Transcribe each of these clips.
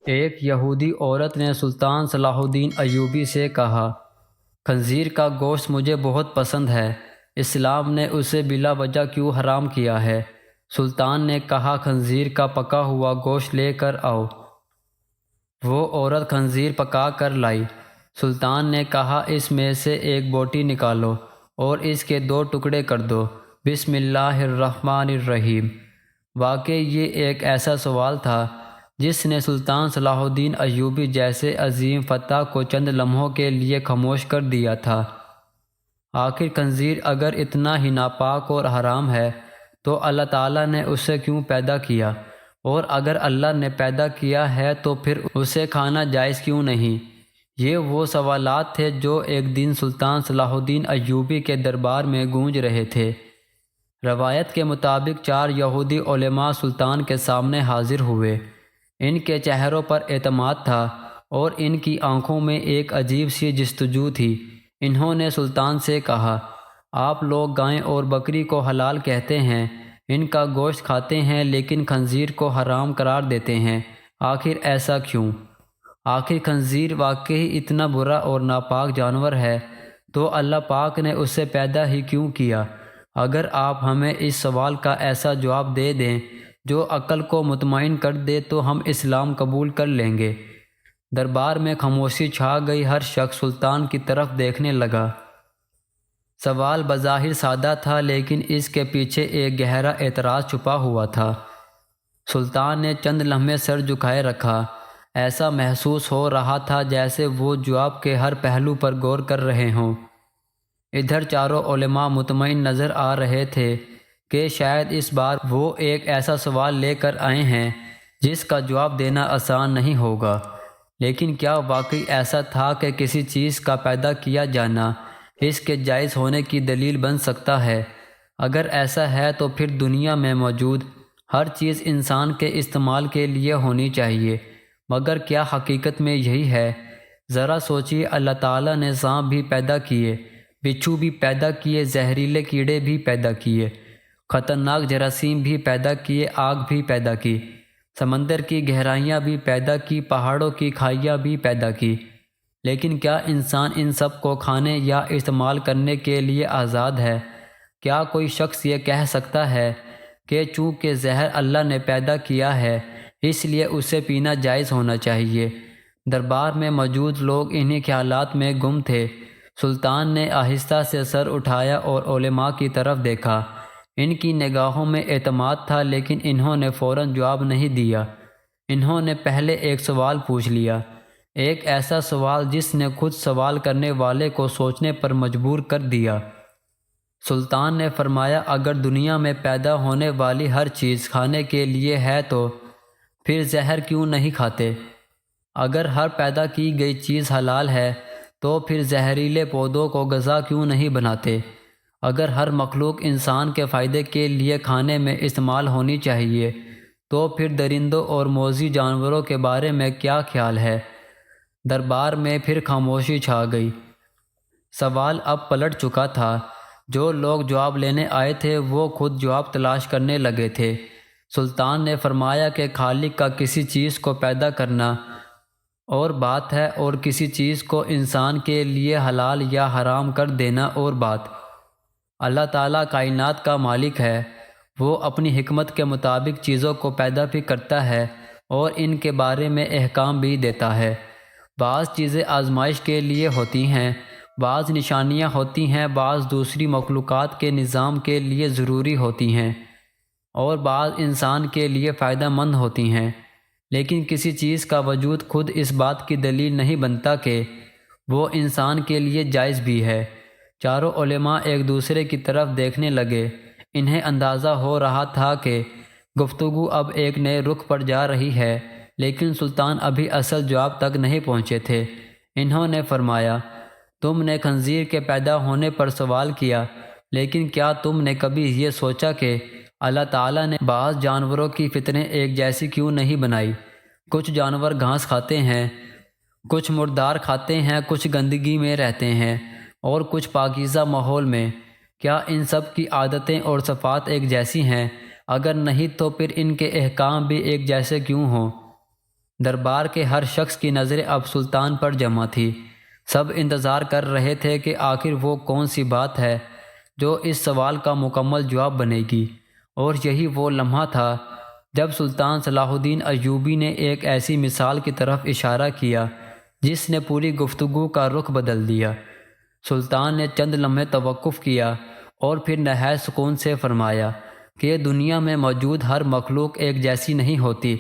ایک یہودی عورت نے سلطان صلاح الدین ایوبی سے کہا، خنزیر کا گوشت مجھے بہت پسند ہے، اسلام نے اسے بلا وجہ کیوں حرام کیا ہے؟ سلطان نے کہا، خنزیر کا پکا ہوا گوشت لے کر آؤ۔ وہ عورت خنزیر پکا کر لائی۔ سلطان نے کہا، اس میں سے ایک بوٹی نکالو اور اس کے 2 ٹکڑے کر دو، بسم اللہ الرحمن الرحیم۔ واقعی یہ ایک ایسا سوال تھا جس نے سلطان صلاح الدین ایوبی جیسے عظیم فتح کو چند لمحوں کے لیے خاموش کر دیا تھا۔ آخر خنزیر اگر اتنا ہی ناپاک اور حرام ہے تو اللہ تعالیٰ نے اسے کیوں پیدا کیا؟ اور اگر اللہ نے پیدا کیا ہے تو پھر اسے کھانا جائز کیوں نہیں؟ یہ وہ سوالات تھے جو ایک دن سلطان صلاح الدین ایوبی کے دربار میں گونج رہے تھے۔ روایت کے مطابق 4 یہودی علماء سلطان کے سامنے حاضر ہوئے۔ ان کے چہروں پر اعتماد تھا اور ان کی آنکھوں میں ایک عجیب سی جستجو تھی۔ انہوں نے سلطان سے کہا، آپ لوگ گائے اور بکری کو حلال کہتے ہیں، ان کا گوشت کھاتے ہیں، لیکن خنزیر کو حرام قرار دیتے ہیں، آخر ایسا کیوں؟ آخر خنزیر واقعی اتنا برا اور ناپاک جانور ہے تو اللہ پاک نے اسے پیدا ہی کیوں کیا؟ اگر آپ ہمیں اس سوال کا ایسا جواب دے دیں جو عقل کو مطمئن کر دے تو ہم اسلام قبول کر لیں گے۔ دربار میں خاموشی چھا گئی، ہر شخص سلطان کی طرف دیکھنے لگا۔ سوال بظاہر سادہ تھا لیکن اس کے پیچھے ایک گہرا اعتراض چھپا ہوا تھا۔ سلطان نے چند لمحے سر جھکائے رکھا، ایسا محسوس ہو رہا تھا جیسے وہ جواب کے ہر پہلو پر غور کر رہے ہوں۔ ادھر چاروں علماء مطمئن نظر آ رہے تھے کہ شاید اس بار وہ ایک ایسا سوال لے کر آئے ہیں جس کا جواب دینا آسان نہیں ہوگا۔ لیکن کیا واقعی ایسا تھا کہ کسی چیز کا پیدا کیا جانا اس کے جائز ہونے کی دلیل بن سکتا ہے؟ اگر ایسا ہے تو پھر دنیا میں موجود ہر چیز انسان کے استعمال کے لیے ہونی چاہیے، مگر کیا حقیقت میں یہی ہے؟ ذرا سوچیے، اللہ تعالیٰ نے سانپ بھی پیدا کیے، بچھو بھی پیدا کیے، زہریلے کیڑے بھی پیدا کیے، خطرناک جراثیم بھی پیدا کیے، آگ بھی پیدا کی، سمندر کی گہرائیاں بھی پیدا کی، پہاڑوں کی کھائیاں بھی پیدا کی، لیکن کیا انسان ان سب کو کھانے یا استعمال کرنے کے لیے آزاد ہے؟ کیا کوئی شخص یہ کہہ سکتا ہے کہ چونکہ زہر اللہ نے پیدا کیا ہے اس لیے اسے پینا جائز ہونا چاہیے؟ دربار میں موجود لوگ انہی خیالات میں گم تھے۔ سلطان نے آہستہ سے سر اٹھایا اور علماء کی طرف دیکھا۔ ان کی نگاہوں میں اعتماد تھا لیکن انہوں نے فوراً جواب نہیں دیا۔ انہوں نے پہلے ایک سوال پوچھ لیا، ایک ایسا سوال جس نے خود سوال کرنے والے کو سوچنے پر مجبور کر دیا۔ سلطان نے فرمایا، اگر دنیا میں پیدا ہونے والی ہر چیز کھانے کے لیے ہے تو پھر زہر کیوں نہیں کھاتے؟ اگر ہر پیدا کی گئی چیز حلال ہے تو پھر زہریلے پودوں کو غذا کیوں نہیں بناتے؟ اگر ہر مخلوق انسان کے فائدے کے لیے کھانے میں استعمال ہونی چاہیے تو پھر درندوں اور موذی جانوروں کے بارے میں کیا خیال ہے؟ دربار میں پھر خاموشی چھا گئی۔ سوال اب پلٹ چکا تھا۔ جو لوگ جواب لینے آئے تھے وہ خود جواب تلاش کرنے لگے تھے۔ سلطان نے فرمایا کہ خالق کا کسی چیز کو پیدا کرنا اور بات ہے اور کسی چیز کو انسان کے لیے حلال یا حرام کر دینا اور بات۔ اللہ تعالیٰ کائنات کا مالک ہے، وہ اپنی حکمت کے مطابق چیزوں کو پیدا بھی کرتا ہے اور ان کے بارے میں احکام بھی دیتا ہے۔ بعض چیزیں آزمائش کے لیے ہوتی ہیں، بعض نشانیاں ہوتی ہیں، بعض دوسری مخلوقات کے نظام کے لیے ضروری ہوتی ہیں اور بعض انسان کے لیے فائدہ مند ہوتی ہیں، لیکن کسی چیز کا وجود خود اس بات کی دلیل نہیں بنتا کہ وہ انسان کے لیے جائز بھی ہے۔ چاروں علماء ایک دوسرے کی طرف دیکھنے لگے۔ انہیں اندازہ ہو رہا تھا کہ گفتگو اب ایک نئے رخ پر جا رہی ہے، لیکن سلطان ابھی اصل جواب تک نہیں پہنچے تھے۔ انہوں نے فرمایا، تم نے خنزیر کے پیدا ہونے پر سوال کیا، لیکن کیا تم نے کبھی یہ سوچا کہ اللہ تعالیٰ نے بعض جانوروں کی فطریں ایک جیسی کیوں نہیں بنائی؟ کچھ جانور گھاس کھاتے ہیں، کچھ مردار کھاتے ہیں، کچھ گندگی میں رہتے ہیں اور کچھ پاکیزہ ماحول میں۔ کیا ان سب کی عادتیں اور صفات ایک جیسی ہیں؟ اگر نہیں تو پھر ان کے احکام بھی ایک جیسے کیوں ہوں؟ دربار کے ہر شخص کی نظریں اب سلطان پر جمع تھی۔ سب انتظار کر رہے تھے کہ آخر وہ کون سی بات ہے جو اس سوال کا مکمل جواب بنے گی، اور یہی وہ لمحہ تھا جب سلطان صلاح الدین ایوبی نے ایک ایسی مثال کی طرف اشارہ کیا جس نے پوری گفتگو کا رخ بدل دیا۔ سلطان نے چند لمحے توقف کیا اور پھر نہایت سکون سے فرمایا کہ دنیا میں موجود ہر مخلوق ایک جیسی نہیں ہوتی۔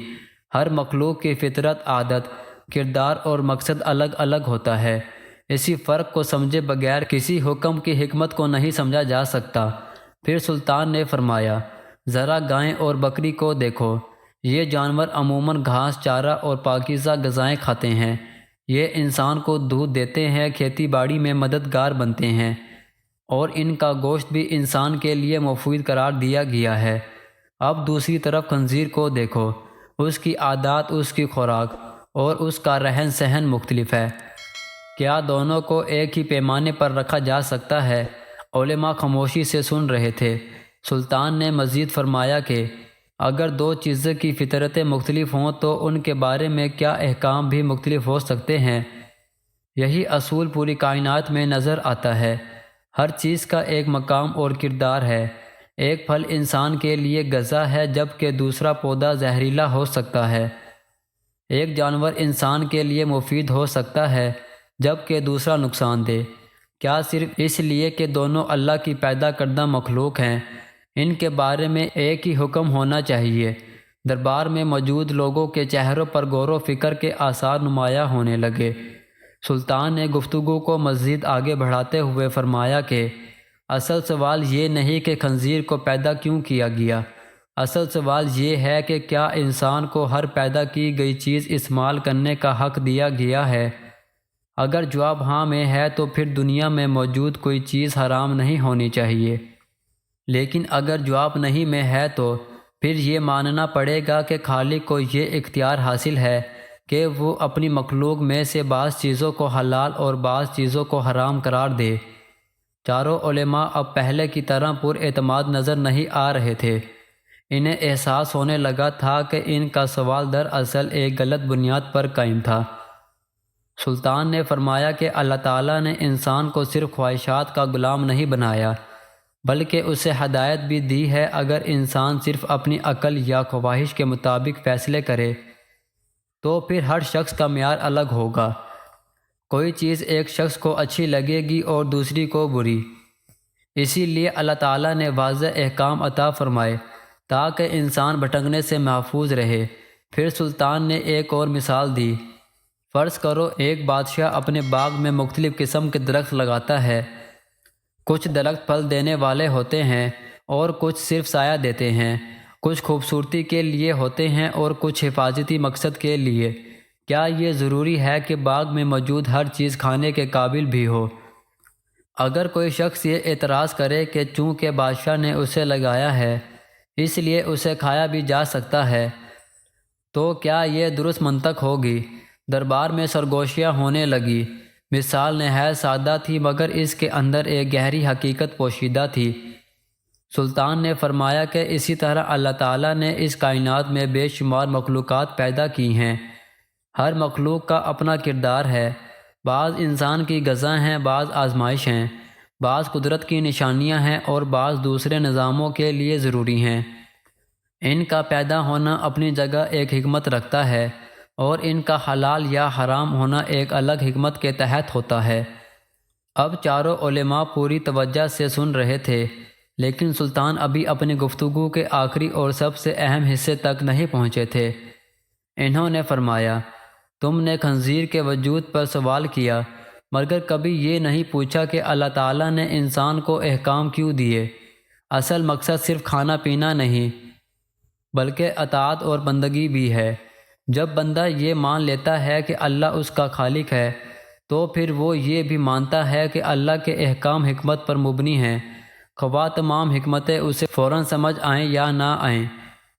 ہر مخلوق کی فطرت، عادت، کردار اور مقصد الگ الگ ہوتا ہے۔ اسی فرق کو سمجھے بغیر کسی حکم کی حکمت کو نہیں سمجھا جا سکتا۔ پھر سلطان نے فرمایا، ذرا گائے اور بکری کو دیکھو، یہ جانور عموماً گھاس، چارہ اور پاکیزہ غذائیں کھاتے ہیں۔ یہ انسان کو دودھ دیتے ہیں، کھیتی باڑی میں مددگار بنتے ہیں، اور ان کا گوشت بھی انسان کے لیے مفید قرار دیا گیا ہے۔ اب دوسری طرف خنزیر کو دیکھو، اس کی عادات، اس کی خوراک اور اس کا رہن سہن مختلف ہے۔ کیا دونوں کو ایک ہی پیمانے پر رکھا جا سکتا ہے؟ علماء خاموشی سے سن رہے تھے۔ سلطان نے مزید فرمایا کہ اگر دو چیزوں کی فطرتیں مختلف ہوں تو ان کے بارے میں کیا احکام بھی مختلف ہو سکتے ہیں؟ یہی اصول پوری کائنات میں نظر آتا ہے۔ ہر چیز کا ایک مقام اور کردار ہے۔ ایک پھل انسان کے لیے غذا ہے جبکہ دوسرا پودا زہریلا ہو سکتا ہے۔ ایک جانور انسان کے لیے مفید ہو سکتا ہے جبکہ دوسرا نقصان دہ۔ کیا صرف اس لیے کہ دونوں اللہ کی پیدا کردہ مخلوق ہیں ان کے بارے میں ایک ہی حکم ہونا چاہیے؟ دربار میں موجود لوگوں کے چہروں پر غور و فکر کے آثار نمایاں ہونے لگے۔ سلطان نے گفتگو کو مزید آگے بڑھاتے ہوئے فرمایا کہ اصل سوال یہ نہیں کہ خنزیر کو پیدا کیوں کیا گیا، اصل سوال یہ ہے کہ کیا انسان کو ہر پیدا کی گئی چیز استعمال کرنے کا حق دیا گیا ہے؟ اگر جواب ہاں میں ہے تو پھر دنیا میں موجود کوئی چیز حرام نہیں ہونی چاہیے، لیکن اگر جواب نہیں میں ہے تو پھر یہ ماننا پڑے گا کہ خالق کو یہ اختیار حاصل ہے کہ وہ اپنی مخلوق میں سے بعض چیزوں کو حلال اور بعض چیزوں کو حرام قرار دے۔ چاروں علماء اب پہلے کی طرح پر اعتماد نظر نہیں آ رہے تھے۔ انہیں احساس ہونے لگا تھا کہ ان کا سوال دراصل ایک غلط بنیاد پر قائم تھا۔ سلطان نے فرمایا کہ اللہ تعالیٰ نے انسان کو صرف خواہشات کا غلام نہیں بنایا بلکہ اسے ہدایت بھی دی ہے۔ اگر انسان صرف اپنی عقل یا خواہش کے مطابق فیصلے کرے تو پھر ہر شخص کا معیار الگ ہوگا۔ کوئی چیز ایک شخص کو اچھی لگے گی اور دوسری کو بری۔ اسی لیے اللہ تعالیٰ نے واضح احکام عطا فرمائے تاکہ انسان بھٹکنے سے محفوظ رہے۔ پھر سلطان نے ایک اور مثال دی۔ فرض کرو ایک بادشاہ اپنے باغ میں مختلف قسم کے درخت لگاتا ہے۔ کچھ درخت پھل دینے والے ہوتے ہیں اور کچھ صرف سایہ دیتے ہیں، کچھ خوبصورتی کے لیے ہوتے ہیں اور کچھ حفاظتی مقصد کے لیے۔ کیا یہ ضروری ہے کہ باغ میں موجود ہر چیز کھانے کے قابل بھی ہو؟ اگر کوئی شخص یہ اعتراض کرے کہ چونکہ بادشاہ نے اسے لگایا ہے اس لیے اسے کھایا بھی جا سکتا ہے، تو کیا یہ درست منطق ہوگی؟ دربار میں سرگوشیاں ہونے لگی۔ مثال نہایت سادہ تھی مگر اس کے اندر ایک گہری حقیقت پوشیدہ تھی۔ سلطان نے فرمایا کہ اسی طرح اللہ تعالیٰ نے اس کائنات میں بے شمار مخلوقات پیدا کی ہیں۔ ہر مخلوق کا اپنا کردار ہے۔ بعض انسان کی غذا ہیں، بعض آزمائش ہیں، بعض قدرت کی نشانیاں ہیں اور بعض دوسرے نظاموں کے لیے ضروری ہیں۔ ان کا پیدا ہونا اپنی جگہ ایک حکمت رکھتا ہے اور ان کا حلال یا حرام ہونا ایک الگ حکمت کے تحت ہوتا ہے۔ اب چاروں علماء پوری توجہ سے سن رہے تھے، لیکن سلطان ابھی اپنی گفتگو کے آخری اور سب سے اہم حصے تک نہیں پہنچے تھے۔ انہوں نے فرمایا، تم نے خنزیر کے وجود پر سوال کیا مگر کبھی یہ نہیں پوچھا کہ اللہ تعالیٰ نے انسان کو احکام کیوں دیے۔ اصل مقصد صرف کھانا پینا نہیں بلکہ اطاعت اور بندگی بھی ہے۔ جب بندہ یہ مان لیتا ہے کہ اللہ اس کا خالق ہے تو پھر وہ یہ بھی مانتا ہے کہ اللہ کے احکام حکمت پر مبنی ہیں، خواہ تمام حکمتیں اسے فوراً سمجھ آئیں یا نہ آئیں۔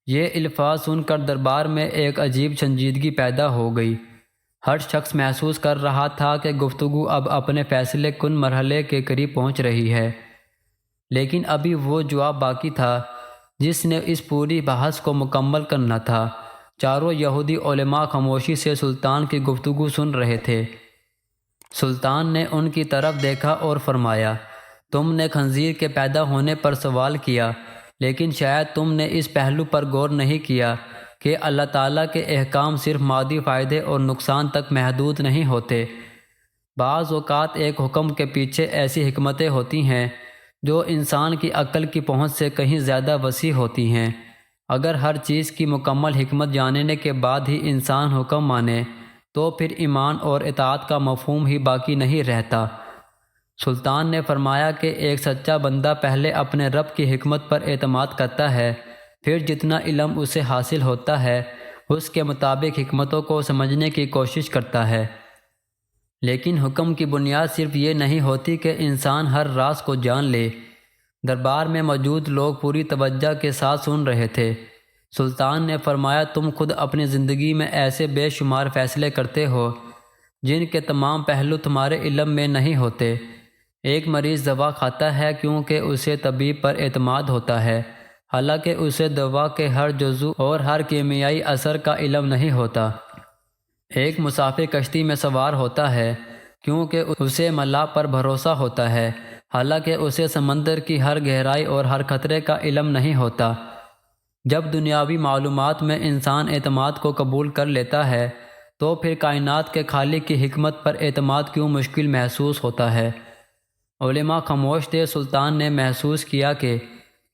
یہ الفاظ سن کر دربار میں ایک عجیب سنجیدگی پیدا ہو گئی۔ ہر شخص محسوس کر رہا تھا کہ گفتگو اب اپنے فیصلے کن مرحلے کے قریب پہنچ رہی ہے، لیکن ابھی وہ جواب باقی تھا جس نے اس پوری بحث کو مکمل کرنا تھا۔ چاروں یہودی علماء خاموشی سے سلطان کی گفتگو سن رہے تھے۔ سلطان نے ان کی طرف دیکھا اور فرمایا، تم نے خنزیر کے پیدا ہونے پر سوال کیا، لیکن شاید تم نے اس پہلو پر غور نہیں کیا کہ اللہ تعالیٰ کے احکام صرف مادی فائدے اور نقصان تک محدود نہیں ہوتے۔ بعض اوقات ایک حکم کے پیچھے ایسی حکمتیں ہوتی ہیں جو انسان کی عقل کی پہنچ سے کہیں زیادہ وسیع ہوتی ہیں۔ اگر ہر چیز کی مکمل حکمت جاننے کے بعد ہی انسان حکم مانے تو پھر ایمان اور اطاعت کا مفہوم ہی باقی نہیں رہتا۔ سلطان نے فرمایا کہ ایک سچا بندہ پہلے اپنے رب کی حکمت پر اعتماد کرتا ہے، پھر جتنا علم اسے حاصل ہوتا ہے اس کے مطابق حکمتوں کو سمجھنے کی کوشش کرتا ہے۔ لیکن حکم کی بنیاد صرف یہ نہیں ہوتی کہ انسان ہر راز کو جان لے۔ دربار میں موجود لوگ پوری توجہ کے ساتھ سن رہے تھے۔ سلطان نے فرمایا، تم خود اپنی زندگی میں ایسے بے شمار فیصلے کرتے ہو جن کے تمام پہلو تمہارے علم میں نہیں ہوتے۔ ایک مریض دوا کھاتا ہے کیونکہ اسے طبیب پر اعتماد ہوتا ہے، حالانکہ اسے دوا کے ہر جزو اور ہر کیمیائی اثر کا علم نہیں ہوتا۔ ایک مسافر کشتی میں سوار ہوتا ہے کیونکہ اسے ملاح پر بھروسہ ہوتا ہے، حالانکہ اسے سمندر کی ہر گہرائی اور ہر خطرے کا علم نہیں ہوتا۔ جب دنیاوی معلومات میں انسان اعتماد کو قبول کر لیتا ہے تو پھر کائنات کے خالق کی حکمت پر اعتماد کیوں مشکل محسوس ہوتا ہے۔ علماء خاموش تھے۔ سلطان نے محسوس کیا کہ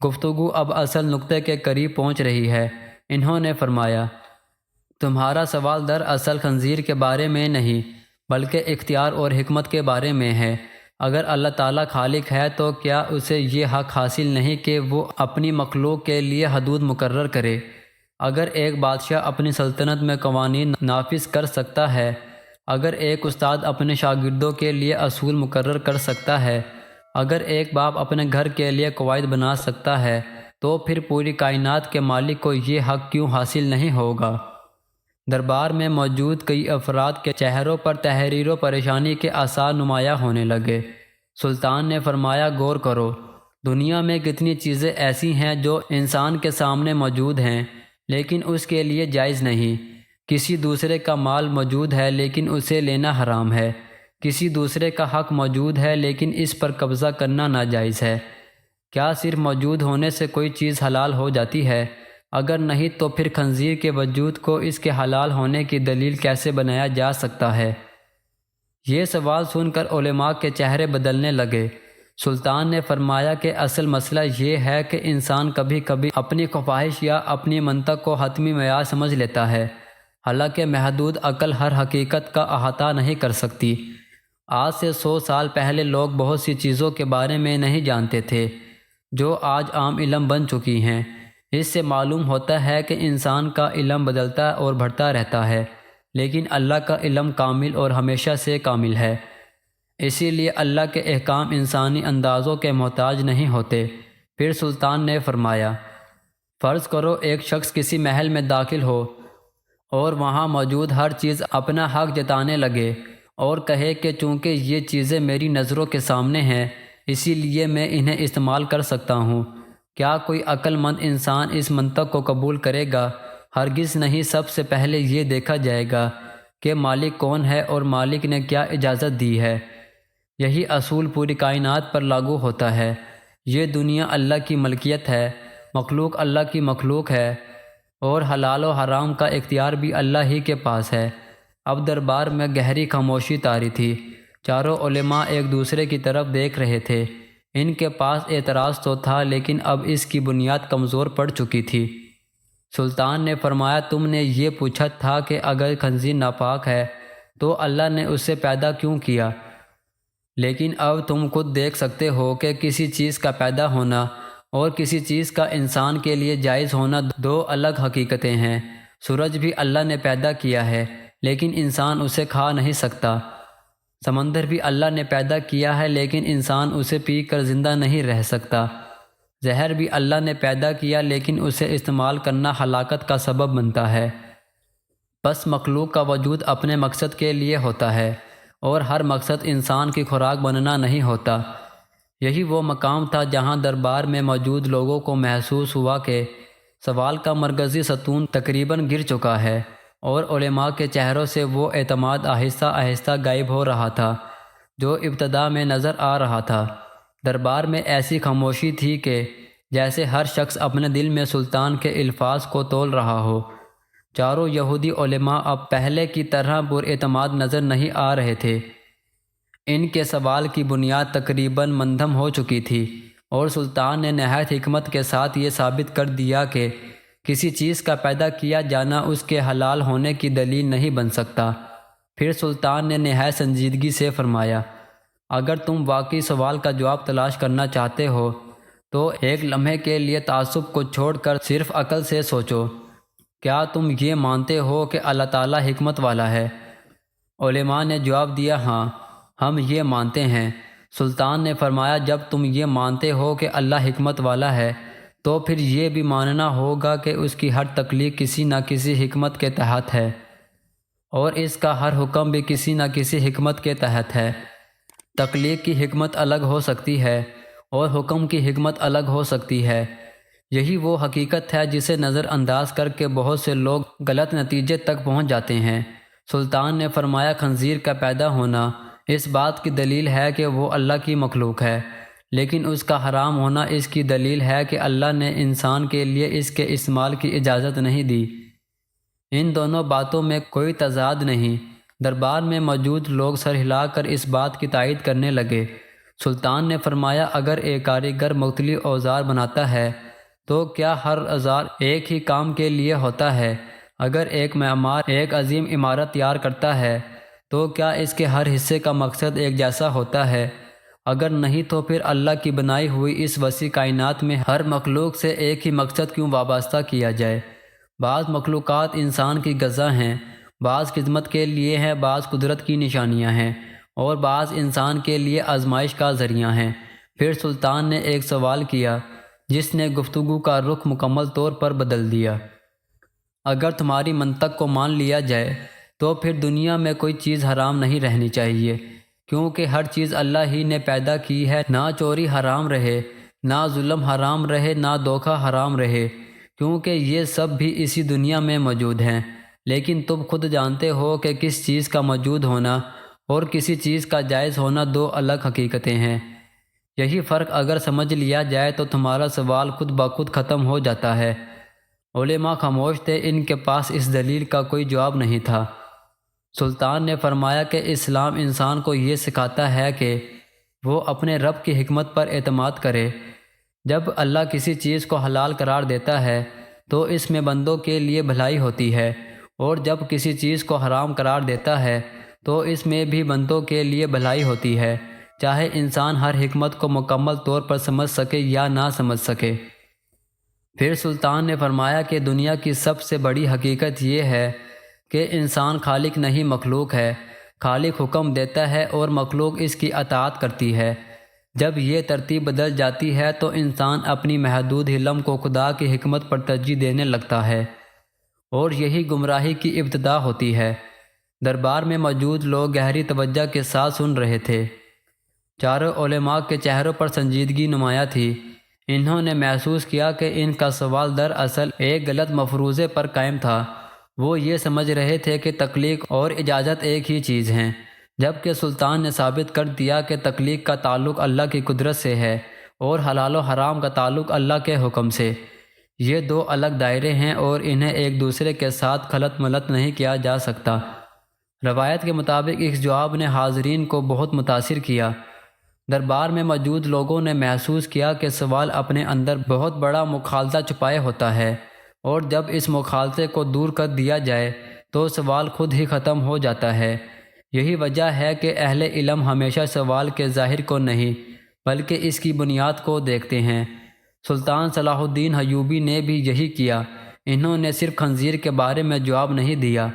گفتگو اب اصل نقطے کے قریب پہنچ رہی ہے۔ انہوں نے فرمایا، تمہارا سوال دراصل خنزیر کے بارے میں نہیں بلکہ اختیار اور حکمت کے بارے میں ہے۔ اگر اللہ تعالیٰ خالق ہے تو کیا اسے یہ حق حاصل نہیں کہ وہ اپنی مخلوق کے لیے حدود مقرر کرے؟ اگر ایک بادشاہ اپنی سلطنت میں قوانین نافذ کر سکتا ہے، اگر ایک استاد اپنے شاگردوں کے لیے اصول مقرر کر سکتا ہے، اگر ایک باپ اپنے گھر کے لیے قواعد بنا سکتا ہے، تو پھر پوری کائنات کے مالک کو یہ حق کیوں حاصل نہیں ہوگا؟ دربار میں موجود کئی افراد کے چہروں پر تحریر و پریشانی کے آثار نمایاں ہونے لگے۔ سلطان نے فرمایا، غور کرو، دنیا میں کتنی چیزیں ایسی ہیں جو انسان کے سامنے موجود ہیں لیکن اس کے لیے جائز نہیں۔ کسی دوسرے کا مال موجود ہے لیکن اسے لینا حرام ہے۔ کسی دوسرے کا حق موجود ہے لیکن اس پر قبضہ کرنا ناجائز ہے۔ کیا صرف موجود ہونے سے کوئی چیز حلال ہو جاتی ہے؟ اگر نہیں تو پھر خنزیر کے وجود کو اس کے حلال ہونے کی دلیل کیسے بنایا جا سکتا ہے؟ یہ سوال سن کر علماء کے چہرے بدلنے لگے۔ سلطان نے فرمایا کہ اصل مسئلہ یہ ہے کہ انسان کبھی کبھی اپنی خواہش یا اپنی منطق کو حتمی معیار سمجھ لیتا ہے، حالانکہ محدود عقل ہر حقیقت کا احاطہ نہیں کر سکتی۔ آج سے 100 سال پہلے لوگ بہت سی چیزوں کے بارے میں نہیں جانتے تھے جو آج عام علم بن چکی ہیں۔ اس سے معلوم ہوتا ہے کہ انسان کا علم بدلتا اور بڑھتا رہتا ہے، لیکن اللہ کا علم کامل اور ہمیشہ سے کامل ہے۔ اسی لیے اللہ کے احکام انسانی اندازوں کے محتاج نہیں ہوتے۔ پھر سلطان نے فرمایا، فرض کرو ایک شخص کسی محل میں داخل ہو اور وہاں موجود ہر چیز اپنا حق جتانے لگے اور کہے کہ چونکہ یہ چیزیں میری نظروں کے سامنے ہیں اسی لیے میں انہیں استعمال کر سکتا ہوں۔ کیا کوئی عقل مند انسان اس منطق کو قبول کرے گا؟ ہرگز نہیں۔ سب سے پہلے یہ دیکھا جائے گا کہ مالک کون ہے اور مالک نے کیا اجازت دی ہے۔ یہی اصول پوری کائنات پر لاگو ہوتا ہے۔ یہ دنیا اللہ کی ملکیت ہے، مخلوق اللہ کی مخلوق ہے، اور حلال و حرام کا اختیار بھی اللہ ہی کے پاس ہے۔ اب دربار میں گہری خاموشی طاری تھی۔ چاروں علماء ایک دوسرے کی طرف دیکھ رہے تھے۔ ان کے پاس اعتراض تو تھا لیکن اب اس کی بنیاد کمزور پڑ چکی تھی۔ سلطان نے فرمایا، تم نے یہ پوچھا تھا کہ اگر خنزیر ناپاک ہے تو اللہ نے اسے پیدا کیوں کیا؟ لیکن اب تم خود دیکھ سکتے ہو کہ کسی چیز کا پیدا ہونا اور کسی چیز کا انسان کے لیے جائز ہونا دو الگ حقیقتیں ہیں۔ سورج بھی اللہ نے پیدا کیا ہے لیکن انسان اسے کھا نہیں سکتا۔ سمندر بھی اللہ نے پیدا کیا ہے لیکن انسان اسے پی کر زندہ نہیں رہ سکتا۔ زہر بھی اللہ نے پیدا کیا لیکن اسے استعمال کرنا ہلاکت کا سبب بنتا ہے۔ بس مخلوق کا وجود اپنے مقصد کے لیے ہوتا ہے اور ہر مقصد انسان کی خوراک بننا نہیں ہوتا۔ یہی وہ مقام تھا جہاں دربار میں موجود لوگوں کو محسوس ہوا کہ سوال کا مرکزی ستون تقریباً گر چکا ہے اور علماء کے چہروں سے وہ اعتماد آہستہ آہستہ غائب ہو رہا تھا جو ابتدا میں نظر آ رہا تھا۔ دربار میں ایسی خاموشی تھی کہ جیسے ہر شخص اپنے دل میں سلطان کے الفاظ کو تول رہا ہو۔ چاروں یہودی علماء اب پہلے کی طرح پر اعتماد نظر نہیں آ رہے تھے۔ ان کے سوال کی بنیاد تقریباً منہدم ہو چکی تھی اور سلطان نے نہایت حکمت کے ساتھ یہ ثابت کر دیا کہ کسی چیز کا پیدا کیا جانا اس کے حلال ہونے کی دلیل نہیں بن سکتا۔ پھر سلطان نے نہایت سنجیدگی سے فرمایا، اگر تم واقعی سوال کا جواب تلاش کرنا چاہتے ہو تو ایک لمحے کے لیے تعصب کو چھوڑ کر صرف عقل سے سوچو۔ کیا تم یہ مانتے ہو کہ اللہ تعالیٰ حکمت والا ہے؟ علماء نے جواب دیا، ہاں ہم یہ مانتے ہیں۔ سلطان نے فرمایا، جب تم یہ مانتے ہو کہ اللہ حکمت والا ہے تو پھر یہ بھی ماننا ہوگا کہ اس کی ہر تخلیق کسی نہ کسی حکمت کے تحت ہے اور اس کا ہر حکم بھی کسی نہ کسی حکمت کے تحت ہے۔ تخلیق کی حکمت الگ ہو سکتی ہے اور حکم کی حکمت الگ ہو سکتی ہے۔ یہی وہ حقیقت ہے جسے نظر انداز کر کے بہت سے لوگ غلط نتیجے تک پہنچ جاتے ہیں۔ سلطان نے فرمایا، خنزیر کا پیدا ہونا اس بات کی دلیل ہے کہ وہ اللہ کی مخلوق ہے، لیکن اس کا حرام ہونا اس کی دلیل ہے کہ اللہ نے انسان کے لیے اس کے استعمال کی اجازت نہیں دی۔ ان دونوں باتوں میں کوئی تضاد نہیں۔ دربار میں موجود لوگ سر ہلا کر اس بات کی تائید کرنے لگے۔ سلطان نے فرمایا، اگر ایک کاریگر مختلف اوزار بناتا ہے تو کیا ہر اوزار ایک ہی کام کے لیے ہوتا ہے؟ اگر ایک معمار ایک عظیم عمارت تیار کرتا ہے تو کیا اس کے ہر حصے کا مقصد ایک جیسا ہوتا ہے؟ اگر نہیں تو پھر اللہ کی بنائی ہوئی اس وسیع کائنات میں ہر مخلوق سے ایک ہی مقصد کیوں وابستہ کیا جائے؟ بعض مخلوقات انسان کی غذا ہیں، بعض خدمت کے لیے ہیں، بعض قدرت کی نشانیاں ہیں اور بعض انسان کے لیے آزمائش کا ذریعہ ہیں۔ پھر سلطان نے ایک سوال کیا جس نے گفتگو کا رخ مکمل طور پر بدل دیا۔ اگر تمہاری منطق کو مان لیا جائے تو پھر دنیا میں کوئی چیز حرام نہیں رہنی چاہیے، کیونکہ ہر چیز اللہ ہی نے پیدا کی ہے۔ نہ چوری حرام رہے، نہ ظلم حرام رہے، نہ دھوکہ حرام رہے، کیونکہ یہ سب بھی اسی دنیا میں موجود ہیں۔ لیکن تم خود جانتے ہو کہ کس چیز کا موجود ہونا اور کسی چیز کا جائز ہونا دو الگ حقیقتیں ہیں۔ یہی فرق اگر سمجھ لیا جائے تو تمہارا سوال خود بخود ختم ہو جاتا ہے۔ علماء خاموش تھے، ان کے پاس اس دلیل کا کوئی جواب نہیں تھا۔ سلطان نے فرمایا کہ اسلام انسان کو یہ سکھاتا ہے کہ وہ اپنے رب کی حکمت پر اعتماد کرے۔ جب اللہ کسی چیز کو حلال قرار دیتا ہے تو اس میں بندوں کے لیے بھلائی ہوتی ہے، اور جب کسی چیز کو حرام قرار دیتا ہے تو اس میں بھی بندوں کے لیے بھلائی ہوتی ہے، چاہے انسان ہر حکمت کو مکمل طور پر سمجھ سکے یا نہ سمجھ سکے۔ پھر سلطان نے فرمایا کہ دنیا کی سب سے بڑی حقیقت یہ ہے کہ انسان خالق نہیں مخلوق ہے۔ خالق حکم دیتا ہے اور مخلوق اس کی اطاعت کرتی ہے۔ جب یہ ترتیب بدل جاتی ہے تو انسان اپنی محدود علم کو خدا کی حکمت پر ترجیح دینے لگتا ہے، اور یہی گمراہی کی ابتدا ہوتی ہے۔ دربار میں موجود لوگ گہری توجہ کے ساتھ سن رہے تھے۔ چاروں علماء کے چہروں پر سنجیدگی نمایاں تھی۔ انہوں نے محسوس کیا کہ ان کا سوال دراصل ایک غلط مفروضے پر قائم تھا۔ وہ یہ سمجھ رہے تھے کہ تخلیق اور اجازت ایک ہی چیز ہیں، جبکہ سلطان نے ثابت کر دیا کہ تخلیق کا تعلق اللہ کی قدرت سے ہے اور حلال و حرام کا تعلق اللہ کے حکم سے۔ یہ دو الگ دائرے ہیں اور انہیں ایک دوسرے کے ساتھ خلط ملط نہیں کیا جا سکتا۔ روایت کے مطابق اس جواب نے حاضرین کو بہت متاثر کیا۔ دربار میں موجود لوگوں نے محسوس کیا کہ سوال اپنے اندر بہت بڑا مخالطہ چھپائے ہوتا ہے، اور جب اس مخالطے کو دور کر دیا جائے تو سوال خود ہی ختم ہو جاتا ہے۔ یہی وجہ ہے کہ اہل علم ہمیشہ سوال کے ظاہر کو نہیں بلکہ اس کی بنیاد کو دیکھتے ہیں۔ سلطان صلاح الدین ایوبی نے بھی یہی کیا۔ انہوں نے صرف خنزیر کے بارے میں جواب نہیں دیا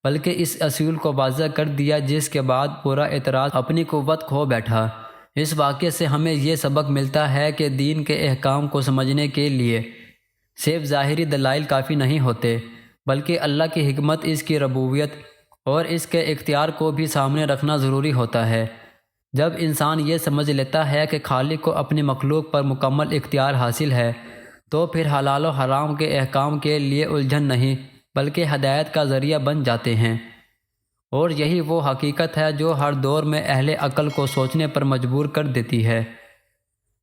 بلکہ اس اصول کو واضح کر دیا جس کے بعد پورا اعتراض اپنی قوت کھو بیٹھا۔ اس واقعے سے ہمیں یہ سبق ملتا ہے کہ دین کے احکام کو سمجھنے کے لیے صرف ظاہری دلائل کافی نہیں ہوتے، بلکہ اللہ کی حکمت، اس کی ربوبیت اور اس کے اختیار کو بھی سامنے رکھنا ضروری ہوتا ہے۔ جب انسان یہ سمجھ لیتا ہے کہ خالق کو اپنی مخلوق پر مکمل اختیار حاصل ہے تو پھر حلال و حرام کے احکام کے لیے الجھن نہیں بلکہ ہدایت کا ذریعہ بن جاتے ہیں۔ اور یہی وہ حقیقت ہے جو ہر دور میں اہل عقل کو سوچنے پر مجبور کر دیتی ہے۔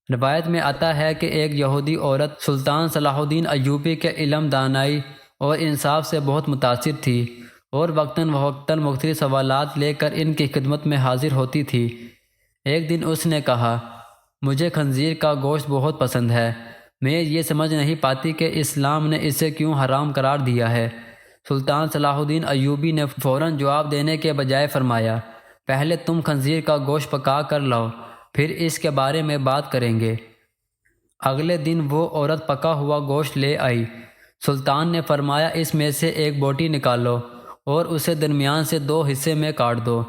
روایت میں آتا ہے کہ ایک یہودی عورت سلطان صلاح الدین ایوبی کے علم، دانائی اور انصاف سے بہت متاثر تھی اور وقتاً فوقتاً مختلف سوالات لے کر ان کی خدمت میں حاضر ہوتی تھی۔ ایک دن اس نے کہا، مجھے خنزیر کا گوشت بہت پسند ہے، میں یہ سمجھ نہیں پاتی کہ اسلام نے اسے کیوں حرام قرار دیا ہے۔ سلطان صلاح الدین ایوبی نے فوراً جواب دینے کے بجائے فرمایا، پہلے تم خنزیر کا گوشت پکا کر لاؤ، پھر اس کے بارے میں بات کریں گے۔ اگلے دن وہ عورت پکا ہوا گوشت لے آئی۔ سلطان نے فرمایا، اس میں سے ایک بوٹی نکالو اور اسے درمیان سے 2 حصے میں کاٹ دو۔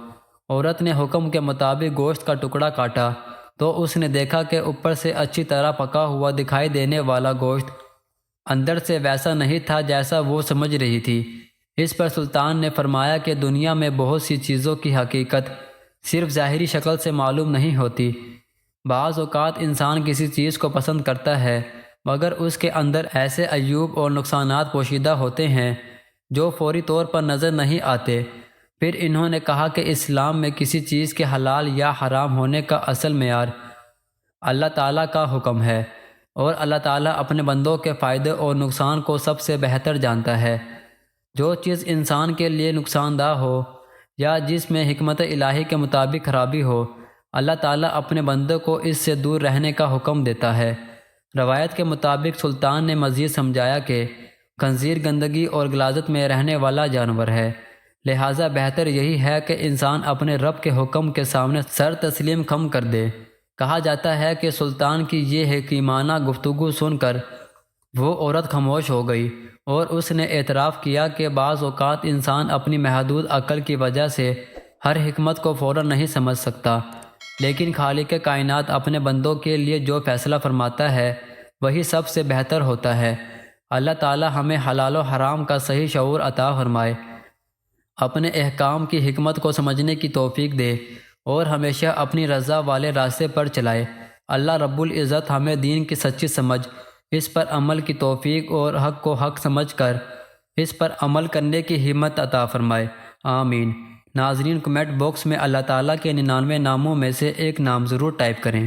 عورت نے حکم کے مطابق گوشت کا ٹکڑا کاٹا تو اس نے دیکھا کہ اوپر سے اچھی طرح پکا ہوا دکھائی دینے والا گوشت اندر سے ویسا نہیں تھا جیسا وہ سمجھ رہی تھی۔ اس پر سلطان نے فرمایا کہ دنیا میں بہت سی چیزوں کی حقیقت صرف ظاہری شکل سے معلوم نہیں ہوتی۔ بعض اوقات انسان کسی چیز کو پسند کرتا ہے مگر اس کے اندر ایسے عیوب اور نقصانات پوشیدہ ہوتے ہیں جو فوری طور پر نظر نہیں آتے۔ پھر انہوں نے کہا کہ اسلام میں کسی چیز کے حلال یا حرام ہونے کا اصل معیار اللہ تعالیٰ کا حکم ہے، اور اللہ تعالیٰ اپنے بندوں کے فائدے اور نقصان کو سب سے بہتر جانتا ہے۔ جو چیز انسان کے لیے نقصان دہ ہو یا جس میں حکمت الہی کے مطابق خرابی ہو، اللہ تعالیٰ اپنے بندوں کو اس سے دور رہنے کا حکم دیتا ہے۔ روایت کے مطابق سلطان نے مزید سمجھایا کہ خنزیر گندگی اور غلاظت میں رہنے والا جانور ہے، لہٰذا بہتر یہی ہے کہ انسان اپنے رب کے حکم کے سامنے سر تسلیم خم کر دے۔ کہا جاتا ہے کہ سلطان کی یہ حکیمانہ گفتگو سن کر وہ عورت خاموش ہو گئی اور اس نے اعتراف کیا کہ بعض اوقات انسان اپنی محدود عقل کی وجہ سے ہر حکمت کو فوراً نہیں سمجھ سکتا، لیکن خالق کائنات اپنے بندوں کے لیے جو فیصلہ فرماتا ہے وہی سب سے بہتر ہوتا ہے۔ اللہ تعالی ہمیں حلال و حرام کا صحیح شعور عطا فرمائے، اپنے احکام کی حکمت کو سمجھنے کی توفیق دے اور ہمیشہ اپنی رضا والے راستے پر چلائے۔ اللہ رب العزت ہمیں دین کی سچی سمجھ، اس پر عمل کی توفیق اور حق کو حق سمجھ کر اس پر عمل کرنے کی ہمت عطا فرمائے، آمین۔ ناظرین، کمنٹ باکس میں اللہ تعالیٰ کے 99 ناموں میں سے ایک نام ضرور ٹائپ کریں۔